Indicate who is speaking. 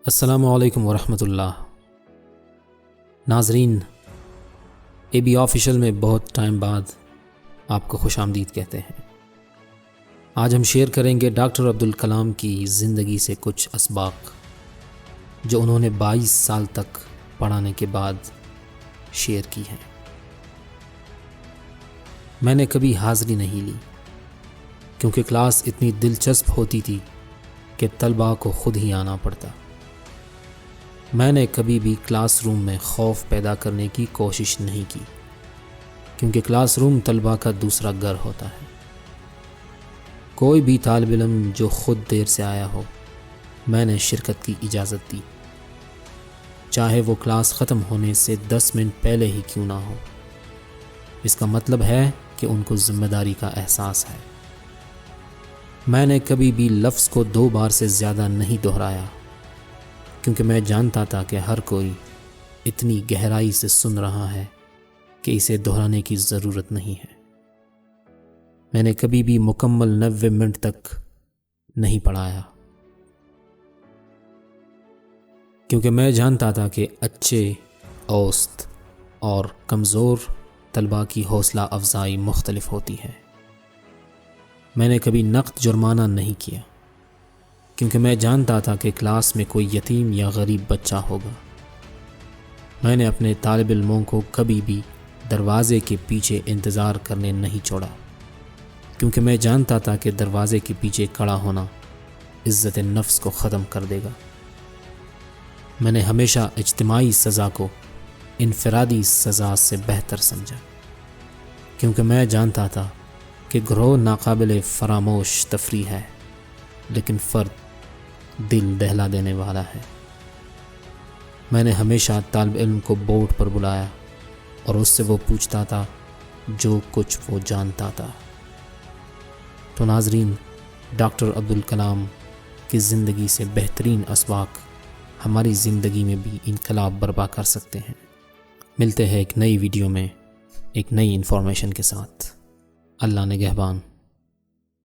Speaker 1: السلام علیکم ورحمۃ اللہ۔ ناظرین، اے بی آفیشل میں بہت ٹائم بعد آپ کو خوش آمدید کہتے ہیں۔ آج ہم شیئر کریں گے ڈاکٹر عبدالکلام کی زندگی سے کچھ اسباق جو انہوں نے 22 سال تک پڑھانے کے بعد شیئر کی ہیں۔ میں نے کبھی حاضری نہیں لی کیونکہ کلاس اتنی دلچسپ ہوتی تھی کہ طلباء کو خود ہی آنا پڑتا۔ میں نے کبھی بھی کلاس روم میں خوف پیدا کرنے کی کوشش نہیں کی کیونکہ کلاس روم طلباء کا دوسرا گھر ہوتا ہے۔ کوئی بھی طالب علم جو خود دیر سے آیا ہو، میں نے شرکت کی اجازت دی، چاہے وہ کلاس ختم ہونے سے 10 منٹ پہلے ہی کیوں نہ ہو۔ اس کا مطلب ہے کہ ان کو ذمہ داری کا احساس ہے۔ میں نے کبھی بھی لفظ کو 2 بار سے زیادہ نہیں دہرایا کیونکہ میں جانتا تھا کہ ہر کوئی اتنی گہرائی سے سن رہا ہے کہ اسے دہرانے کی ضرورت نہیں ہے۔ میں نے کبھی بھی مکمل 90 منٹ تک نہیں پڑھایا کیونکہ میں جانتا تھا کہ اچھے، اوسط اور کمزور طلباء کی حوصلہ افزائی مختلف ہوتی ہے۔ میں نے کبھی نقد جرمانہ نہیں کیا کیونکہ میں جانتا تھا کہ کلاس میں کوئی یتیم یا غریب بچہ ہوگا۔ میں نے اپنے طالب علموں کو کبھی بھی دروازے کے پیچھے انتظار کرنے نہیں چھوڑا کیونکہ میں جانتا تھا کہ دروازے کے پیچھے کھڑا ہونا عزت نفس کو ختم کر دے گا۔ میں نے ہمیشہ اجتماعی سزا کو انفرادی سزا سے بہتر سمجھا کیونکہ میں جانتا تھا کہ گروہ ناقابل فراموش تفریح ہے لیکن فرد دل دہلا دینے والا ہے۔ میں نے ہمیشہ طالب علم کو بورڈ پر بلایا اور اس سے وہ پوچھتا تھا جو کچھ وہ جانتا تھا۔ تو ناظرین، ڈاکٹر عبدالکلام کی زندگی سے بہترین اسباق ہماری زندگی میں بھی انقلاب برپا کر سکتے ہیں۔ ملتے ہیں ایک نئی ویڈیو میں ایک نئی انفارمیشن کے ساتھ۔ اللہ نگہبان۔